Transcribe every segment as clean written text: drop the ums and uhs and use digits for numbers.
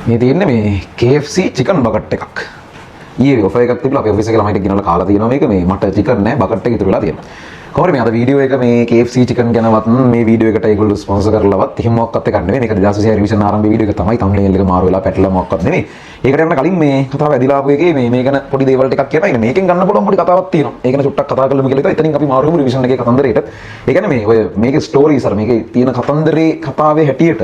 මේ තියෙන්නේ මේ KFC chicken bucket එකක්. ඊයේ ඔෆර් එකක් තිබුණා අපේ ඔෆිස් එකේ ළමයිට ගෙනල්ලා කාලා තියෙනවා මේක මේ මට chicken නෑ bucket එක ඉතුරු වෙලා තියෙනවා. කොහොමද මේ අද වීඩියෝ එක මේ KFC chicken ගැනවත් මේ වීඩියෝ එකට ඒගොල්ලෝ ස්පොන්සර් කරලාවත් එහෙම මොකක්වත් එකක් නෙමෙයි. මේක 2020 රිවිෂන් ආරම්භ වීඩියෝ එක තමයි thumbnail එක මාරු වෙලා පැටලලා මොකක්වත් නෙමෙයි. ඒකට යන්න කලින් මේ කතාව ඇදිලා ආපු එකේ මේ ගැන පොඩි දේවල් ටිකක් කියනවා. ඒක මේකෙන් ගන්න පුළුවන් පොඩි කතාවක් තියෙනවා. ඒක ගැන චුට්ටක් කතා කරලමු කියලා හිතුවා. එතනින් අපි මාරු වෙමු රිවිෂන් එකේ කතන්දරේට. ඒ කියන්නේ මේ ඔය මේකේ ස්ටෝරිස් අර මේකේ තියෙන කතන්දරේ කතාවේ හැටියට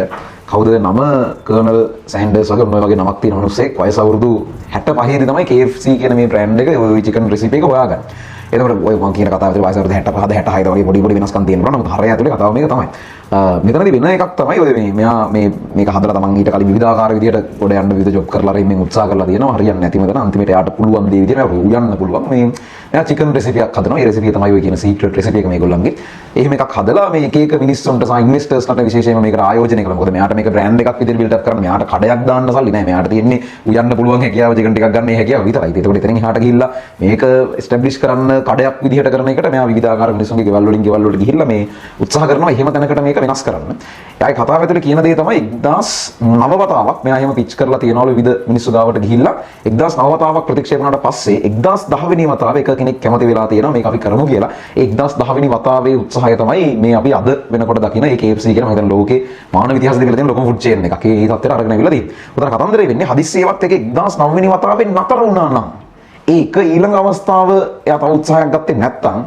කවුද නම කර්නල් සෑන්ඩර්ස් වගේ මොන වගේ නමක් තියෙන මිනිස්සෙක් වයස අවුරුදු 65 දී තමයි KFC කියන මේ බ්‍රෑන්ඩ් එක ඔය චිකන් රෙසිපි එක හොයාගන්නේ. එතකොට ඔය මම කියන කතාව ඇතුලේ වයස අවුරුදු 65 66 වගේ පොඩි වෙනස්කම් තියෙනවා. නමුත් හරය ඇතුලේ කතාව මේක තමයි. මෙතනදී වෙන එකක් තමයි ඔය මෙයා මේක හදලා තමන් ඊට කලින් විවිධාකාර විදියට ගොඩ යන්න විවිධ ජොබ් කරලා රෙමින් උත්සාහ කරලා තියෙනවා. හරියන්නේ නැති මෙතන අන්තිමට යාට පුළුවන් දේ විදියට උයන්න පුළුවන්. මෙයා චිකන් රෙසිපි එකක් හදනවා. ඒ රෙසිපි එක තමයි ඔය කියන සීක්‍රට් රෙසිපි එක මේගොල්ලන්ගේ. එහෙම එකක් හදලා මේ එක මිනිස්සුන්ට සහ ඉන්වෙස්ටර්ස්ලාට විශේෂයෙන්ම මේකට ආයෝජනය කළා. මොකද මෙයාට මේක බ්‍රෑන්ඩ් එකක් විදියට බිල්ඩ් අප් කරන්න මෙයාට කඩයක් දාන්න සල්ලි නැහැ. මෙයාට තියෙන්නේ උයන්න පුළුවන් හැකියාව චිකන් ටිකක් ගන්න හැකියාව විතරයි. ඒකෝට එතනින් එහාට ගිහිල්ලා මේක එස්ටැබ්ලිෂ් කරන්න කඩයක් විදියට කරන එකට මෙයා විවිධාකාර මිනිස්සුන්ගේ ගෙවල් වලට ගිහිල්ලා මේ උත්සාහ කරනවා. එහෙම තැනකට මේක වෙනස් කරන්න. එයාගේ කතාව ඇතුලේ කියන දේ තමයි 1009 වතාවක් මෙයා එහෙම පිච් කරලා තියනවලු විවිධ මිනිස්සු ගාවට ගිහිල්ලා 1009 වතාවක් ප්‍රතික්ෂේප වුණාට පස්සේ 1010 වෙනි වතාවේ එක කෙනෙක් කැමති වෙලා තියෙනවා මේක අපි කරමු කියලා. ඒ 1010 වෙනි වතාවේ උත්සාහය තමයි මේ අපි අද වෙනකොට දකින ඒ KFC කියන මම හිතන ලෝකේ මානව ඉතිහාසයේ තිබිලා තියෙන ලොකුම ෆුඩ් චේන් එකක්. ඒ තත්ත්වයට අරගෙන අවිලා තියෙනවා. උදාහරණ කතන්දරේ වෙන්නේ හදිස්සියවත් එක 1009 වෙනි වතාවේ නතර වුණා නම් ඒක ඊළඟ අවස්ථාව එයා තව උත්සාහයක් ගත්තේ නැත්නම්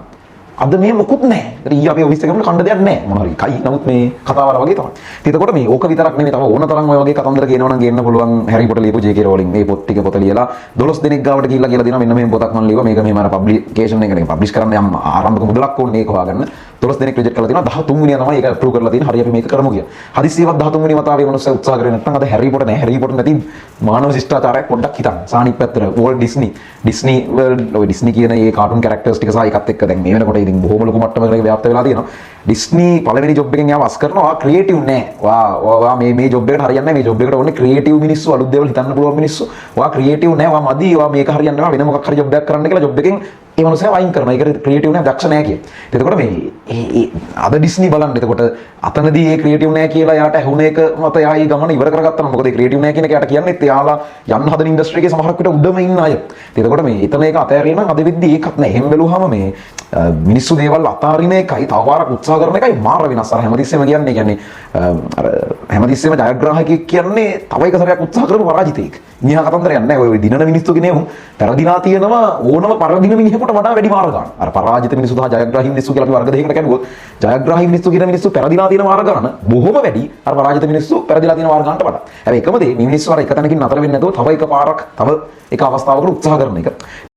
අද මේ මොකුත් නැහැ. ඒත් ඊ අපි ඔෆිස් එකේ කණ්ඩ දෙයක් නැහැ. මොනවා හරි කයි. නමුත් මේ කතාව අර වගේ තමයි. ඉතින් එතකොට මේ ඕක විතරක් නෙමෙයි තව ඕන තරම් ඔය වගේ කතන්දර කියනවා නම් ගේන්න පුළුවන් හැරි පොටර් ලියපු JK රෝලින් මේ පොත් ටික පොත ලියලා 12 දිනක් ගාවට ගිහිල්ලා කියලා දෙනවා මෙන්න මේ පොතක් මම ලියුවා මේක මෙහෙම අර පබ්ලිකේෂන් එකකින් පබ්ලිෂ් කරන්න යම් ආරම්භක මුදලක් ඕනේ ඒක හොයාගන්න 12 දිනක් රිජෙක්ට් කරලා තියෙනවා 13 වෙනියා තමයි ඒක අප්‍රූව් කරලා තියෙන්නේ හරි අපි මේක කරමු කියලා. හදිස්සියවත් 13 වෙනි වතාවේ මිනිස්සු උත්සාහ කරේ නැත්නම් අද හැරි පොටර් නැහැ හැරි පොටර් නැති මානව ශිෂ්ටාචාරයක් පොඩ්ඩක් හිතන්න. සානික් පැත්තට වෝල්ට් ඩිස්නි වර්ල්ඩ් ඔය ඩිස්නි කියන ඒ කාටුන් කැරක්ටර්ස් ටික සහ ඒකත් එක්ක දැන් මේ වෙනකොට ඉතින් බොහොම ලොකු මට්ටමකට ව්‍යාප්ත වෙලා තියෙනවා. ඩිස්නි පළවෙනි ජොබ් එකෙන් යාව අස් කරනවා. ආ ක්‍රියේටිව් නෑ. වා මේ ජොබ් එකට හරියන්නේ නෑ. මේ ජොබ් එකට ඕනේ ක්‍රියේටිව් මිනිස්සු අලුත් දේවල් හිතන්න පුළුවන් මිනිස්සු. වා ක්‍රියේටිව් නෑ. වා මදි. වා මේක හරියන්නේ නෑ. වෙන මොකක් හරි ජොබ් එකක් කරන්න කියලා ජොබ් එකෙන් ඒ මනුස්සයා වයින් කරනවා. ඒක ක්‍රියේටිව් නෑ දක්ෂ නෑ කිය. එතකොට මේ අද ඩිස්නි බලන්න. එතකොට අතනදී ඒ ක්‍රියේටිව් නෑ කියලා යාට ඇහුණ එක මත යා ඒ ගමන ඉවර කරගත්තා නම් මොකද ඒ ක්‍රියේටිව් නෑ කියන එක යාට කියන්නේ එයාලා යන්න හදන ඉන්ඩස්ට්‍රි එකේ සමහරක් විට උඩම ඉන්න අය. එතකොට මේ එතන ඒක අතෑරිය නම් අද වෙද්දී ඒකත් නෑ. එහෙම බැලුවාම මේ මිනිස්සු දේවල් අතාරින එකයි තව වාරක් උත්සාහ කරන එකයි මාර වෙනස්. අර හැමතිස්සෙම කියන්නේ අර හැමතිස්සෙම ජයග්‍රාහකයෙක් කියන්නේ තව එක සැරයක් උත්සාහ කරපු පරාජිතයෙක්. මිනිහා කතන්දරයක් නෑ. ඔය දිනන මිනිස්සු කෙනෙක් පෙරදිනා තියෙනවා ඕනම පරදින මිනිහෙකුට වඩා වැඩි මාර ගන්න. අර පරාජිත මිනිස්සු සහ ජයග්‍රාහී මිනිස්සු කියලා අපි වර්ග දෙකකට කැඩුවොත් ජයග්‍රාහී මිනිස්සු කියන මිනිස්සු පෙරදිනා තියෙන මාර ගන්න බොහොම වැඩි අර පරාජිත මිනිස්සු පෙරදිලා තියෙන මාර ගන්නට වඩා. හැබැයි එකම දේ මේ මිනිස්සු අර එක තැනකින් නතර වෙන්නේ නැතුව තව එක පාරක් තව එක අවස්ථාවකට උත්සාහ කරන එක.